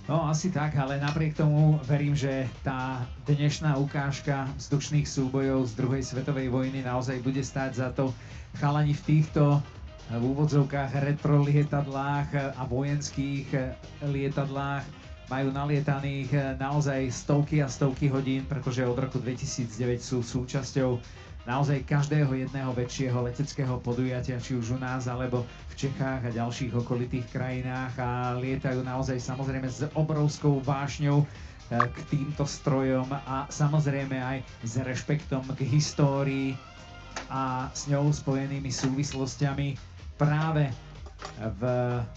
No asi tak, ale napriek tomu verím, že tá dnešná ukážka vzdušných súbojov z druhej svetovej vojny naozaj bude stáť za to. Chalani v týchto v úvodzovkách retro lietadlách a vojenských lietadlách majú nalietaných naozaj stovky a stovky hodín, pretože od roku 2009 sú súčasťou naozaj každého jedného väčšieho leteckého podujatia, či už u nás, alebo v Čechách a ďalších okolitých krajinách a lietajú naozaj samozrejme s obrovskou vášňou k týmto strojom a samozrejme aj s rešpektom k histórii a s ňou spojenými súvislostiami práve v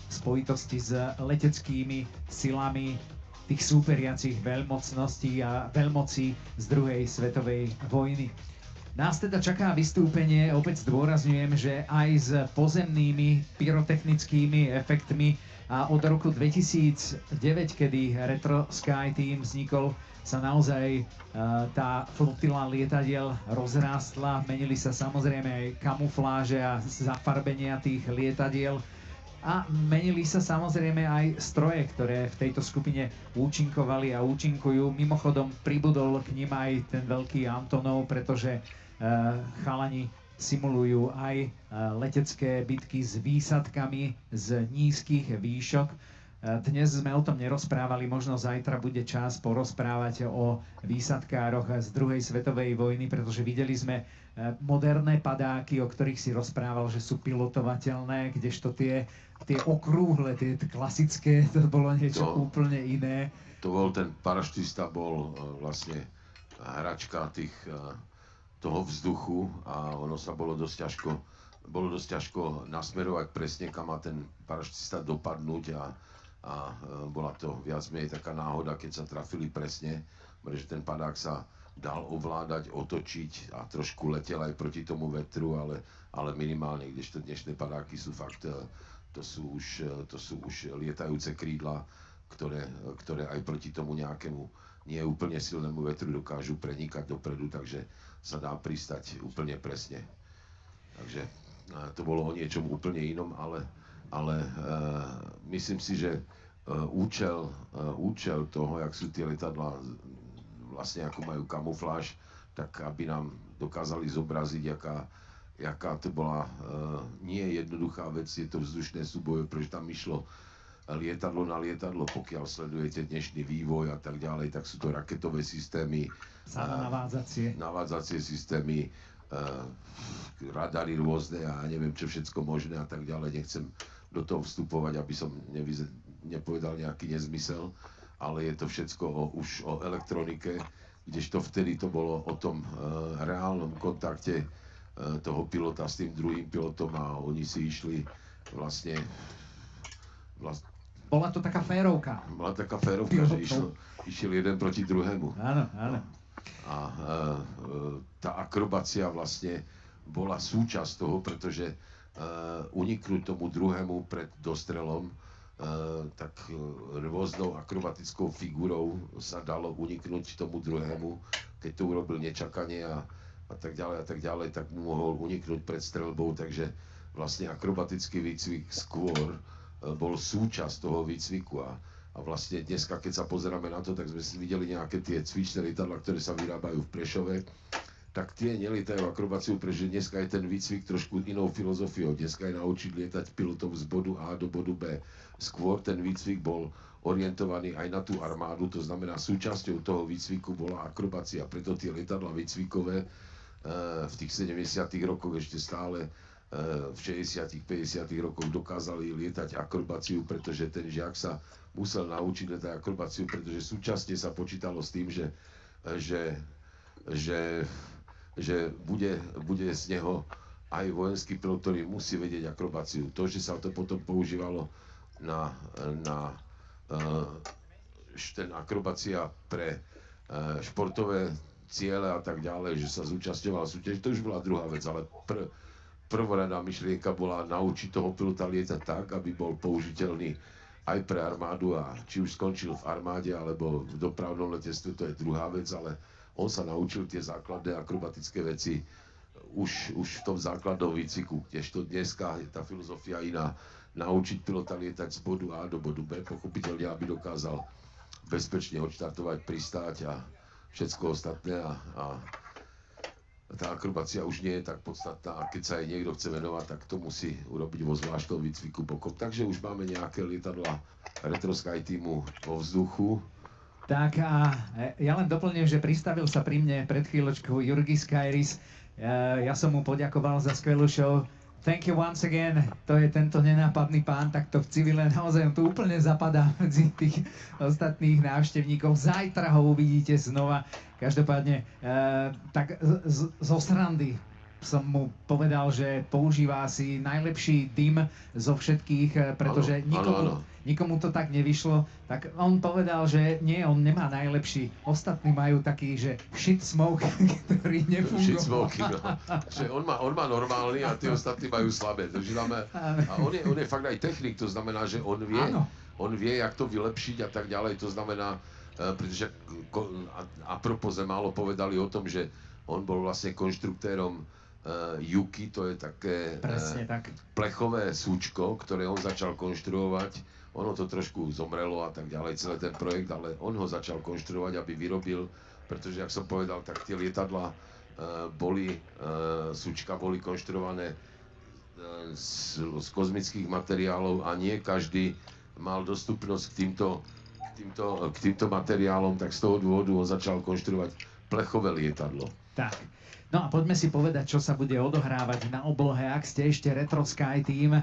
spojitosti s leteckými silami tých súperiacich veľmocností a veľmocí z druhej svetovej vojny. Nás teda čaká vystúpenie, opäť zdôrazňujem, že aj s pozemnými pyrotechnickými efektmi a od roku 2009, kedy Retro Sky Team vznikol, sa naozaj tá flotila lietadiel rozrástla, menili sa samozrejme aj kamufláže a zafarbenia tých lietadiel a menili sa samozrejme aj stroje, ktoré v tejto skupine účinkovali a účinkujú. Mimochodom pribudol k nim aj ten veľký Antonov, pretože chalani simulujú aj letecké bitky s výsadkami z nízkych výšok. Dnes sme o tom nerozprávali, možno zajtra bude čas porozprávať o výsadkároch z druhej svetovej vojny, pretože videli sme moderné padáky, o ktorých si rozprával, že sú pilotovateľné, kdežto tie okrúhle, tie klasické, to bolo niečo úplne iné. To bol ten paraštista, bol vlastne hračka toho vzduchu a ono sa bolo dosť ťažko nasmerovať presne, kam má ten paraštista dopadnúť a bola to viac menej taká náhoda, keď sa trafili presne, pretože ten padák sa dal ovládať, otočiť a trošku letel aj proti tomu vetru, ale minimálne, kdežto dnešné padáky sú fakt, to sú už lietajúce krídla, ktoré aj proti tomu nejakému nie úplne silnému vetru dokážu prenikať dopredu, takže sa dá pristať úplne presne. Takže to bolo o niečom úplne inom, ale myslím si, že účel toho, jak sú tie lietadlá vlastne ako majú kamufláž, tak aby nám dokázali zobraziť, jaká to bola nie jednoduchá vec, je to vzdušné súboje, pretože tam išlo lietadlo na lietadlo, pokiaľ sledujete dnešný vývoj a tak ďalej, tak sú to raketové systémy, navádzacie systémy, radary rôzne a neviem čo všetko možné a tak ďalej. Nechcem do toho vstupovať, aby som nepovedal nejaký nezmysel, ale je to všetko už o elektronike, kdežto vtedy to bolo o tom reálnom kontakte toho pilota s tým druhým pilotom a oni si išli vlastne bola to taká férovka. Bola taká férovka, že išiel jeden proti druhému. Áno, áno. A tá akrobácia vlastne bola súčasť toho, pretože uniknúť tomu druhému pred dostrelom, tak rôznou akrobatickou figurou sa dalo uniknúť tomu druhému. Keď to urobil nečakanie a tak ďalej, tak mu mohol uniknúť pred streľbou, takže vlastne akrobatický výcvik skôr bol súčasť toho výcviku a vlastne dneska, keď sa pozeráme na to, tak sme si videli nejaké tie cvičné lietadlá, ktoré sa vyrábajú v Prešove, tak tie nelietajú akrobáciu, pretože dneska je ten výcvik trošku inou filozofiou. Dneska je naučiť lietať pilotov z bodu A do bodu B. Skôr ten výcvik bol orientovaný aj na tú armádu, to znamená súčasťou toho výcviku bola akrobácia, preto tie lietadlá výcvikové v tých 70. rokoch ešte stále v 60. 50. rokoch dokázali lietať akrobáciu, pretože ten žiak sa musel naučiť lietať akrobáciu, pretože súčasne sa počítalo s tým, že bude z neho aj vojenský pilot, ktorý musí vedieť akrobáciu. To, že sa to potom používalo na ten akrobácia pre športové ciele a tak ďalej, že sa zúčastňoval súťaž, to už bola druhá vec, ale prvoradá myšlienka bola naučiť toho pilota lietať tak, aby bol použiteľný aj pre armádu a či už skončil v armáde alebo v dopravnom letectve, to je druhá vec, ale on sa naučil tie základné akrobatické veci už v tom základnom výcviku, kdežto dneska je tá filozofia iná. naučiť pilota lietať z bodu A do bodu B, pochopiteľne, aby dokázal bezpečne odštartovať, pristáť a všetko ostatné a tá akrobácia už nie je tak podstatná a keď sa jej niekto chce venovať, tak to musí urobiť vo zvláštnom výcviku bokom. Takže už máme nejaké lietadla Retro Sky Teamu vo vzduchu. Tak a ja len doplním, že pristavil sa pri mne pred chvíľočkou Jurgis Kairis. Ja som mu poďakoval za skvelú show. Thank you once again. To je tento nenápadný pán, takto v civile naozaj on tu úplne zapadá medzi tých ostatných návštevníkov. Zajtra ho uvidíte znova. Každopádne, tak zo srandy som mu povedal, že používa asi najlepší dym zo všetkých, pretože nikomu to tak nevyšlo. Tak on povedal, že nie, on nemá najlepší. Ostatní majú taký, že shit smoke, ktorý nefungoval. Shit smoke, no. Že on má normálny a tí ostatní majú slabé. A on je fakt aj technik, to znamená, že on vie, jak to vylepšiť a tak ďalej. To znamená, pretože apropos málo povedali o tom, že on bol vlastne konštruktérom Yuki, to je také plechové súčko, ktoré on začal konštruovať. Ono to trošku zomrelo a tak ďalej, celý ten projekt, ale on ho začal konštruovať, aby vyrobil, pretože, jak som povedal, tak tie lietadlá súčka boli konštruované z kozmických materiálov a nie každý mal dostupnosť k týmto materiálom, tak z toho dôvodu on začal konštruovať plechové lietadlo. Tak. No a poďme si povedať, čo sa bude odohrávať na oblohe. Ak ste ešte Retro Sky Team,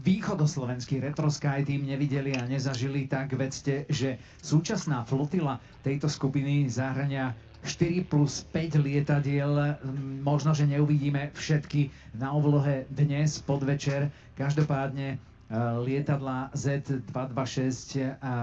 východoslovenský Retro Sky Team nevideli a nezažili, tak vedzte, že súčasná flotila tejto skupiny zahrania 4+5 lietadiel. Možno, že neuvidíme všetky na oblohe dnes podvečer. Každopádne lietadlá Z226 a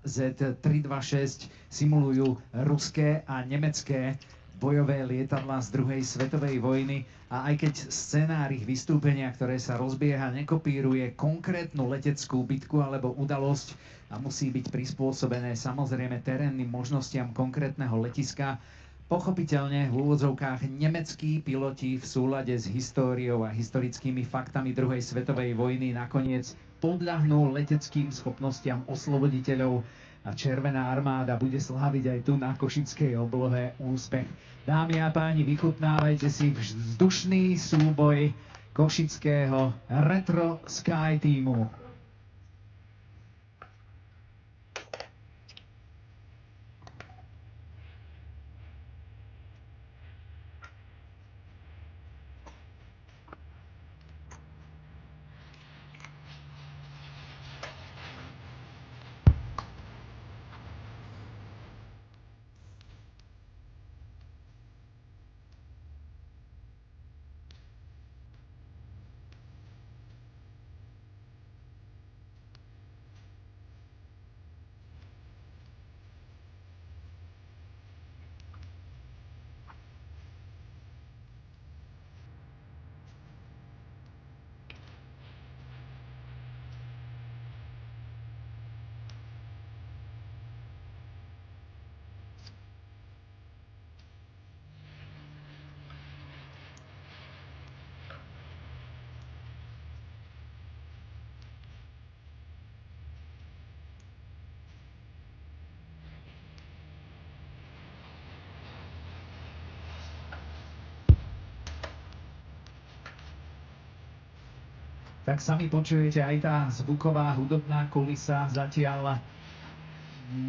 Z326 simulujú ruské a nemecké bojové lietadlá z druhej svetovej vojny a aj keď scenár ich vystúpenia, ktoré sa rozbieha, nekopíruje konkrétnu leteckú bitku alebo udalosť a musí byť prispôsobené samozrejme terénnym možnostiam konkrétneho letiska, pochopiteľne v úvodzovkách nemeckí piloti v súlade s históriou a historickými faktami druhej svetovej vojny nakoniec podľahnú leteckým schopnostiam osloboditeľov a Červená armáda bude sláviť aj tu na košickej oblohe úspech. Dámy a páni, vychutnávajte si vzdušný súboj košického Retro Sky Teamu. Tak sami počujete, aj tá zvuková hudobná kulisa zatiaľ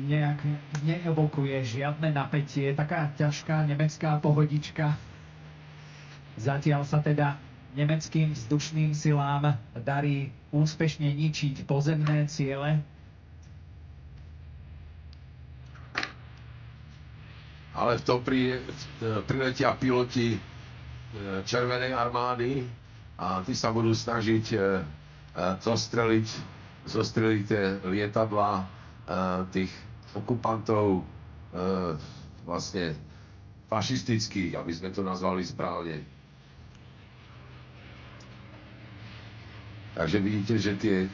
nejak neevokuje žiadne napätie. Taká ťažká nemecká pohodička. Zatiaľ sa teda nemeckým vzdušným silám darí úspešne ničiť pozemné ciele. Ale v tom priletia piloti Červenej armády a tí sa budú snažiť zostreliť tie lietadlá tých okupantov vlastne fašistických, aby sme to nazvali správne. Takže vidíte, že tie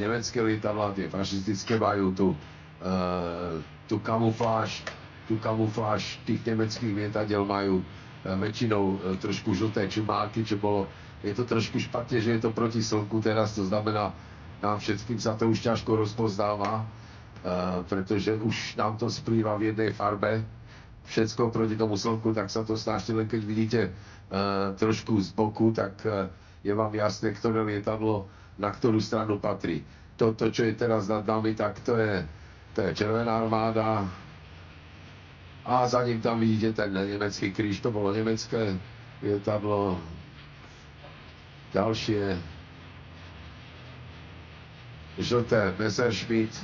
nemecké lietadlá, tie fašistické, majú tú kamufláž tých nemeckých lietadiel majú väčšinou trošku žlté čumáky, čo bolo je to trošku špatne, že je to proti slnku teraz, to znamená, nám všetkým sa to už ťažko rozpoznáva, pretože už nám to splýva v jednej farbe, všetko proti tomu slnku, tak sa to snažte, len keď vidíte trošku z boku, tak je vám jasné, ktoré lietadlo na ktorú stranu patrí. Toto, čo je teraz nad nami, tak to je Červená armáda a za ním tam vidíte ten nemecký kríž, to bolo nemecké lietadlo. Ďalšie žlté Messerschmitt.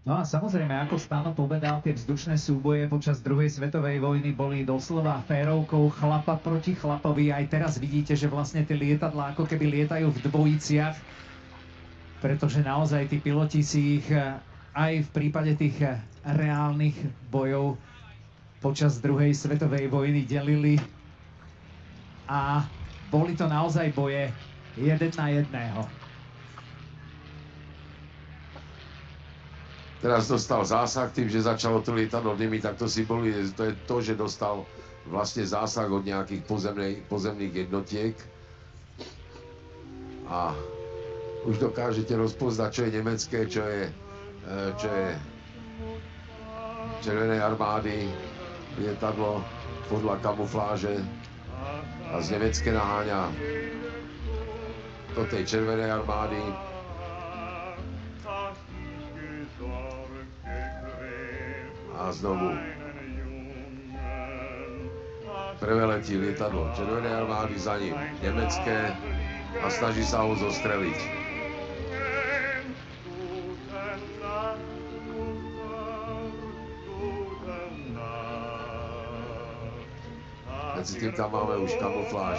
No a samozrejme, ako Stano povedal, tie vzdušné súboje počas druhej svetovej vojny boli doslova férovkou chlapa proti chlapovi. Aj teraz vidíte, že vlastne tie lietadlá ako keby lietajú v dvojiciach, pretože naozaj tí piloti si ich aj v prípade tých reálnych bojov počas druhej svetovej vojny delili a boli to naozaj boje jeden na jedného. Teraz dostal zásah tým, že začalo to lietadlo dymiť, tak to symbolizuje, to je to, že dostal vlastne zásah od nejakých pozemných jednotiek. A už dokážete rozpoznať, čo je nemecké, čo je Červenej armády, lietadlo podľa kamufláže a z nemecké naháňa do tej Červenej armády. A znovu preveletí lietadlo Červenej armády, za ním nemecké a snaží sa ho zostreliť. Medzi tým tam máme už kamufláž.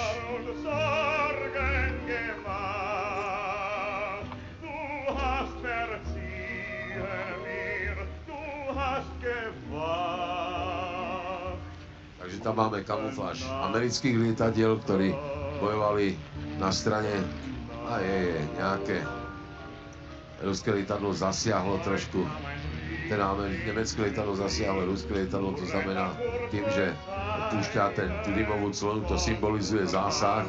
Takže tam máme kamufláž amerických lietadiel, ktorí bojovali na strane a nejaké ruské lietadlo zasiahlo trošku, teda nemecké lietadlo zasiahlo ruské lietadlo, to znamená tým, že púšťa tú dymovú clonu, to symbolizuje zásah.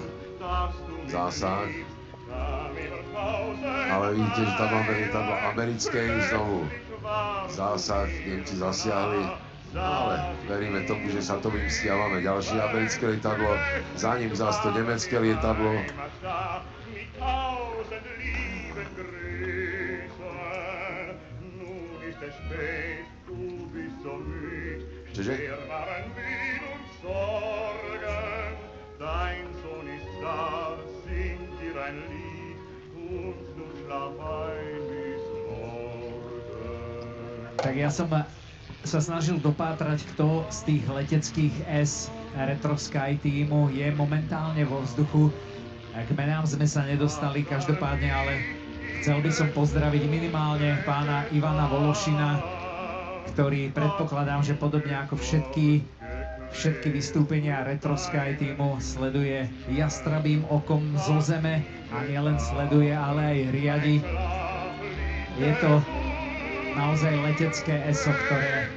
Ale vidíte, že tam máme lietadlo americké, znovu zásah, Nemci zasiahli, ale veríme tomu, že sa to vymstí a máme ďalšie americké lietadlo, za ním zás to nemecké lietadlo. Čože? Tak ja som sa snažil dopátrať, kto z tých leteckých S Retro Sky týmu je momentálne vo vzduchu. K menám sme sa nedostali každopádne, ale chcel by som pozdraviť minimálne pána Ivana Vološina, ktorý predpokladám, že podobne ako všetky vystúpenia Retro Sky týmu sleduje jastrabým okom zo zeme a nielen sleduje, ale aj riadi. Je to naozaj letecké ESO, ktoré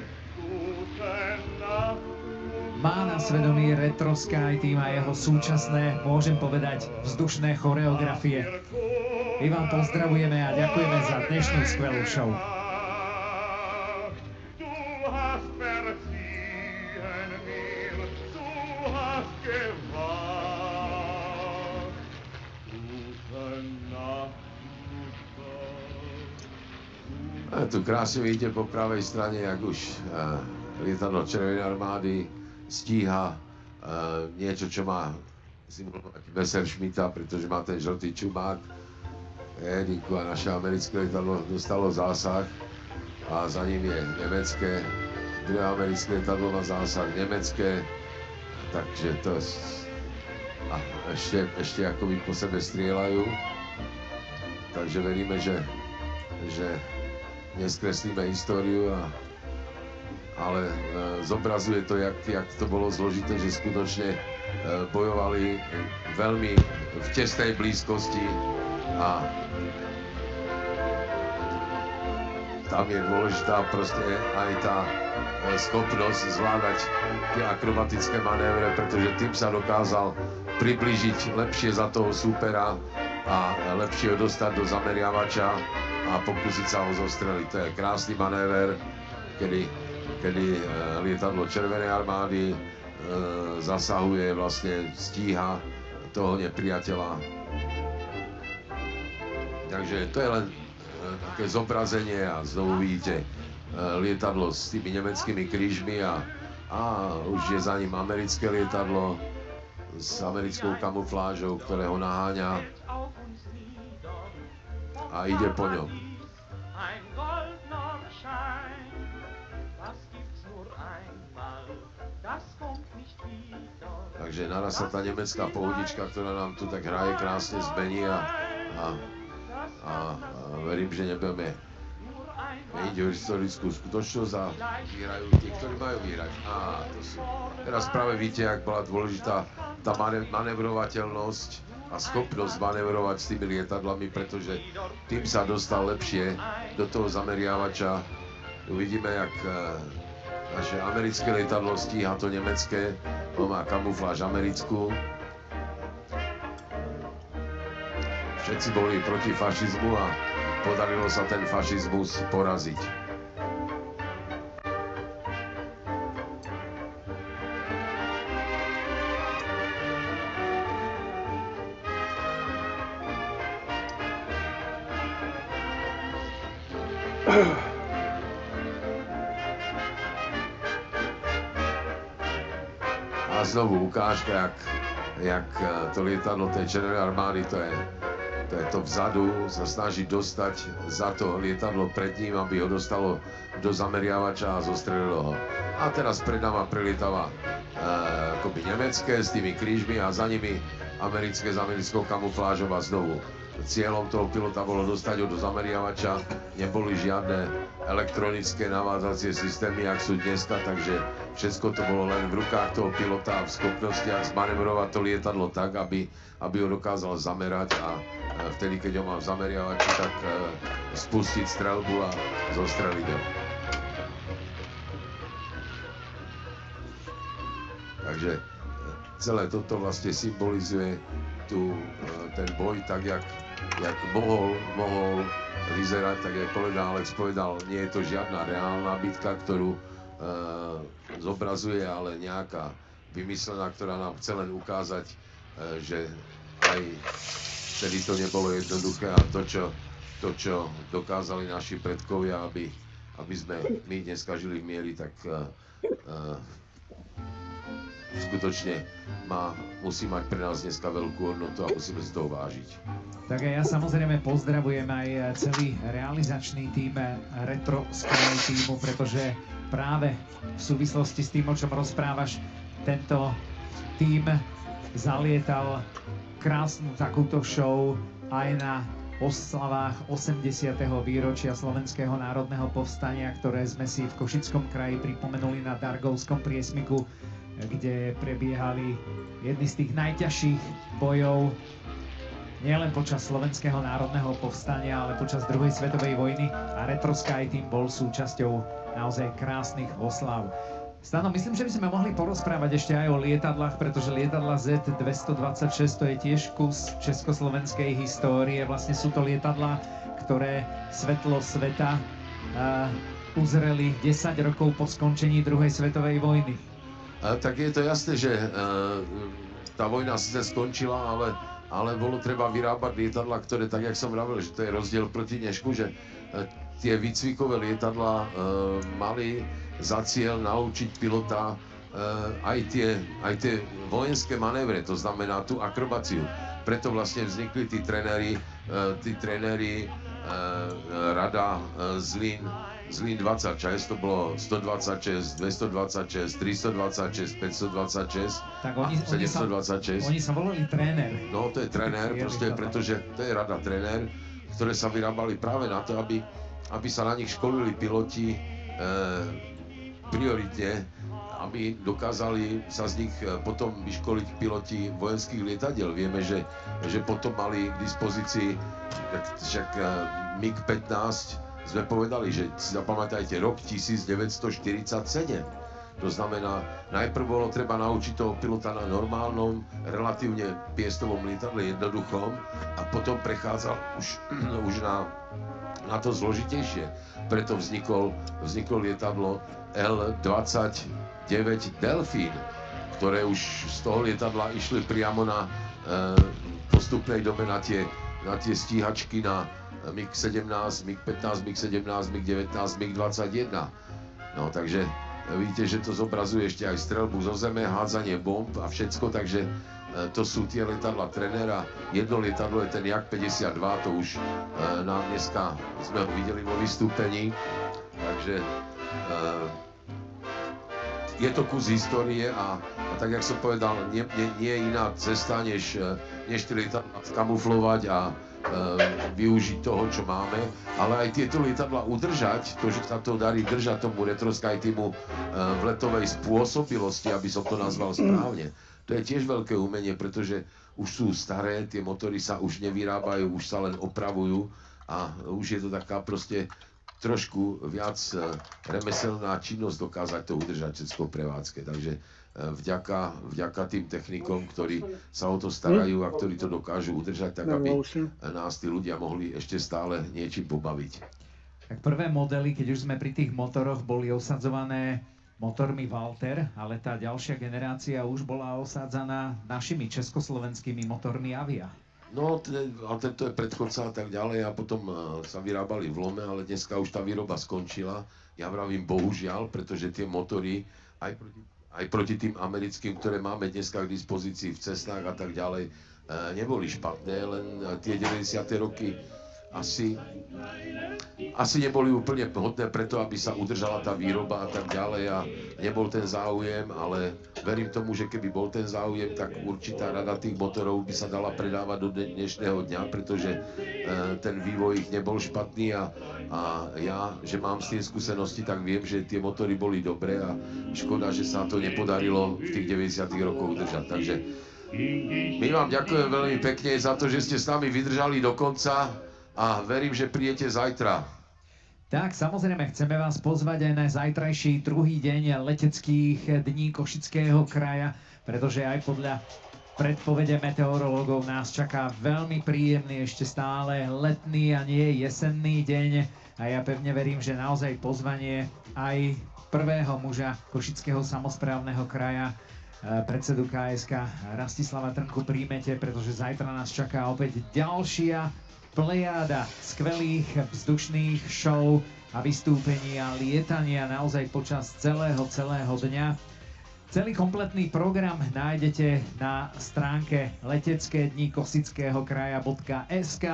má na svedomí Retro Sky tým a jeho súčasné, môžem povedať, vzdušné choreografie. My vám pozdravujeme a ďakujeme za dnešnú skvelú show. A tu krásne vidíte po pravej strane, jak už lietadlo Červenej armády stíha niečo, čo má Messerschmitta, pretože má ten žltý čumák. Jedinku a naše americké lietadlo dostalo zásah a za ním je nemecké. Druhé americké lietadlo má zásah nemecké, takže to a ešte akoby po sebe strieľajú. Takže veríme, že neskreslíme históriu, ale zobrazuje to, jak to bolo zložité, že skutočne bojovali veľmi v tesnej blízkosti a tam je dôležitá proste aj tá schopnosť zvládať tie akrobatické manévre, pretože tým sa dokázal priblížiť lepšie za toho súpera a lepšie ho dostať do zameriavača a pokúsiť sa ho zostreliť. To je krásny manéver, kedy lietadlo Červenej armády zasahuje, vlastne stíha toho nepriateľa. Takže to je len také zobrazenie a znovu vidíte lietadlo s tými nemeckými krížmi a už je za ním americké lietadlo s americkou kamuflážou, ktoré ho naháňa a ide po ňom. Takže naraz sa tá nemecká pohodička, ktorá nám tu tak hraje, krásne zmení a verím, že nebudeme meniť historickú skutočnosť a vyhrajú tí, ktorí majú vyhrať. Teraz práve vidíte, jak bola dôležitá tá manevrovateľnosť a schopnosť manevrovať s tými lietadlami, pretože tým sa dostal lepšie do toho zameriavača. Uvidíme, jak naše americké lietadlo stíha to nemecké, on má kamufláž americkú. Všetci boli proti fašizmu a podarilo sa ten fašizmus poraziť. A znovu ukážka, jak to lietadlo tej Červenej armády, to je to vzadu, sa snaží dostať za to lietadlo pred ním, aby ho dostalo do zameriavača a zostrelilo ho. A teraz pred náma prelietáva akoby nemecké s tými krížmi a za nimi americké s americkou kamuflážou a znovu. Cieľom toho pilota bolo dostať ho do zameriavača, neboli žiadne elektronické navádzacie systémy, jak sú dneska, takže všetko to bolo len v rukách toho pilota a v schopnostiach zmanevrovať to lietadlo tak, aby ho dokázal zamerať a vtedy, keď ho má v zameriavači, tak spustiť streľbu a zostreliť ho. Takže celé toto vlastne symbolizuje ten boj tak, jak mohol vyzerať, tak jak kolega Alex povedal, nie je to žiadna reálna bitka, ktorú zobrazuje, ale nejaká vymyslená, ktorá nám chce len ukázať, že aj vtedy to nebolo jednoduché a to, čo dokázali naši predkovia, aby sme my dneska žili v miery, tak skutočne musí mať pre nás dneska veľkú hodnotu a musíme si toho vážiť. Tak aj ja samozrejme pozdravujem aj celý realizačný tím Retro Sky týmu, pretože práve v súvislosti s tým, o čom rozprávaš, tento tím zalietal krásnu takúto show aj na oslavách 80. výročia Slovenského národného povstania, ktoré sme si v Košickom kraji pripomenuli na Dargovskom priesmiku, kde prebiehali jedny z tých najťažších bojov nielen počas Slovenského národného povstania, ale počas druhej svetovej vojny a Retro Sky Team bol súčasťou naozaj krásnych oslav. Stano, myslím, že by sme mohli porozprávať ešte aj o lietadlách, pretože lietadla Z-226 to je tiež kus československej histórie. Vlastne sú to lietadlá, ktoré svetlo sveta uzreli 10 rokov po skončení druhej svetovej vojny. Tak je to jasné, že tá vojna síce skončila, ale bolo treba vyrábať lietadla, ktoré, tak jak som vravel, že to je rozdiel proti dnešku, že tie výcvikové lietadla mali za cieľ naučiť pilota aj tie vojenské manévre, to znamená tú akrobáciu. Preto vlastne vznikli tí tréneri Rada Zlín 26, to bolo 126, 226, 326, 526 tak a 726. Oni sa volali tréner. No to je tréner, proste, pretože to je rada tréner, ktoré sa vyrábali práve na to, aby sa na nich školili piloti prioritne, aby dokázali sa z nich potom vyškoliť piloti vojenských lietadiel. Vieme, že potom mali k dispozícii však MiG-15 sme povedali, že si zapamätajte rok 1947. To znamená, najprv bolo treba naučiť toho pilota na normálnom, relatívne piestovom lietadle, jednoduchom, a potom prechádzal už na to zložitejšie. Preto vzniklo lietadlo L-29 Delfín, ktoré už z toho lietadla išli priamo na postupnej dobe na tie stíhačky na MiG-17, MiG-15, MiG-17, MiG-19, MiG-21. No takže vidíte, že to zobrazuje ešte aj streľbu zo zeme, hádzanie bomb a všetko, takže to sú tie lietadla trenéra. Jedno lietadlo je ten Jak-52, to už nám dneska sme ho videli vo vystúpení, takže je to kus histórie a tak, jak som povedal, nie je iná cesta, než tie lietadla skamuflovať a využiť toho, čo máme, ale aj tieto lietadla udržať, to, že sa to darí držať tomu Retro Sky Teamu v letovej spôsobilosti, aby som to nazval správne. To je tiež veľké umenie, pretože už sú staré, tie motory sa už nevyrábajú, už sa len opravujú a už je to taká proste trošku viac remeselná činnosť dokázať to udržať všetko v prevádzke. Takže vďaka tým technikom, ktorí sa o to starajú a ktorí to dokážu udržať, tak aby nás tí ľudia mohli ešte stále niečím pobaviť. Tak prvé modely, keď už sme pri tých motoroch, boli osadzované motormi Walter, ale tá ďalšia generácia už bola osádzaná našimi československými motormi Avia. No, ale tento je predchodca a tak ďalej a potom sa vyrábali v Lome, ale dneska už tá výroba skončila. Ja vravím bohužiaľ, pretože tie motory aj proti tým americkým, ktoré máme dneska k dispozícii v cestách a tak ďalej, neboli špatné, len tie 90. roky asi neboli úplne vhodné preto, aby sa udržala tá výroba a tak ďalej a nebol ten záujem, ale verím tomu, že keby bol ten záujem, tak určitá rada tých motorov by sa dala predávať do dnešného dňa, pretože ten vývoj ich nebol špatný a ja, že mám s tým skúsenosti, tak viem, že tie motory boli dobré a škoda, že sa to nepodarilo v tých 90. rokoch udržať. Takže my vám ďakujem veľmi pekne za to, že ste s nami vydržali do konca. A verím, že prídete zajtra. Tak, samozrejme, chceme vás pozvať aj na zajtrajší druhý deň leteckých dní Košického kraja, pretože aj podľa predpovede meteorológov nás čaká veľmi príjemný, ešte stále letný a nie jesenný deň. A ja pevne verím, že naozaj pozvanie aj prvého muža Košického samosprávneho kraja, predsedu KSK Rastislava Trnku, príjmete, pretože zajtra nás čaká opäť ďalšia plejáda skvelých vzdušných show a vystúpení a lietania naozaj počas celého dňa. Celý kompletný program nájdete na stránke leteckedni-košického-kraja.sk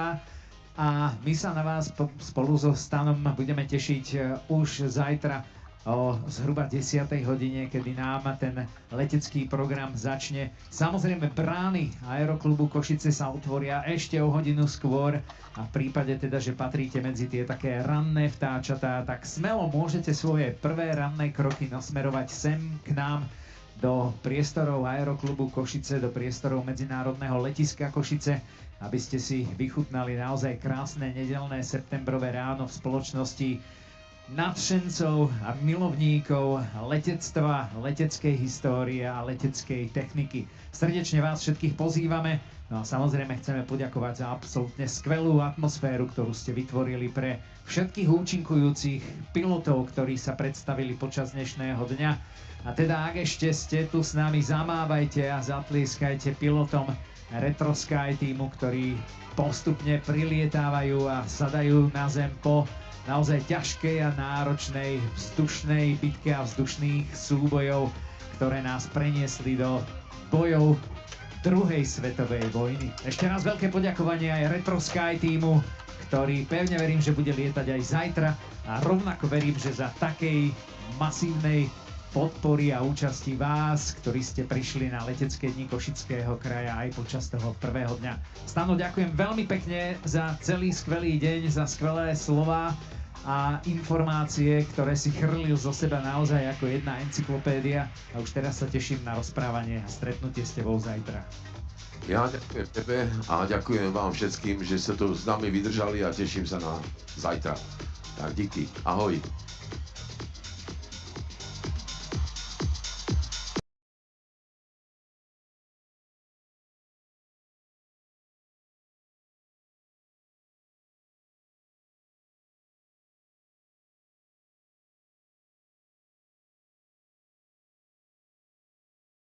a my sa na vás spolu so Stanom budeme tešiť už zajtra o zhruba 10. hodine, kedy nám ten letecký program začne. Samozrejme, brány Aeroklubu Košice sa otvoria ešte o hodinu skôr a v prípade teda, že patríte medzi tie také ranné vtáčatá, tak smelo môžete svoje prvé ranné kroky nasmerovať sem k nám do priestorov Aeroklubu Košice, do priestorov Medzinárodného letiska Košice, aby ste si vychutnali naozaj krásne nedeľné septembrové ráno v spoločnosti nadšencov a milovníkov letectva, leteckej histórie a leteckej techniky. Srdečne vás všetkých pozývame. No a samozrejme chceme poďakovať za absolútne skvelú atmosféru, ktorú ste vytvorili pre všetkých účinkujúcich pilotov, ktorí sa predstavili počas dnešného dňa. A teda, ak ešte ste tu s nami, zamávajte a zatlieskajte pilotom Retro Sky Teamu, ktorí postupne prilietávajú a sadajú na zem po naozaj ťažkej a náročnej vzdušnej bitke a vzdušných súbojov, ktoré nás preniesli do bojov druhej svetovej vojny. Ešte raz veľké poďakovanie aj Retro Sky Teamu, ktorý pevne verím, že bude lietať aj zajtra a rovnako verím, že za takej masívnej podpory a účasti vás, ktorí ste prišli na letecké dni Košického kraja aj počas toho prvého dňa. Stano, ďakujem veľmi pekne za celý skvelý deň, za skvelé slová a informácie, ktoré si chrlil zo seba naozaj ako jedna encyklopédia a už teraz sa teším na rozprávanie a stretnutie s tebou zajtra. Ja ďakujem tebe a ďakujem vám všetkým, že ste to s nami vydržali a teším sa na zajtra. Tak díky, ahoj.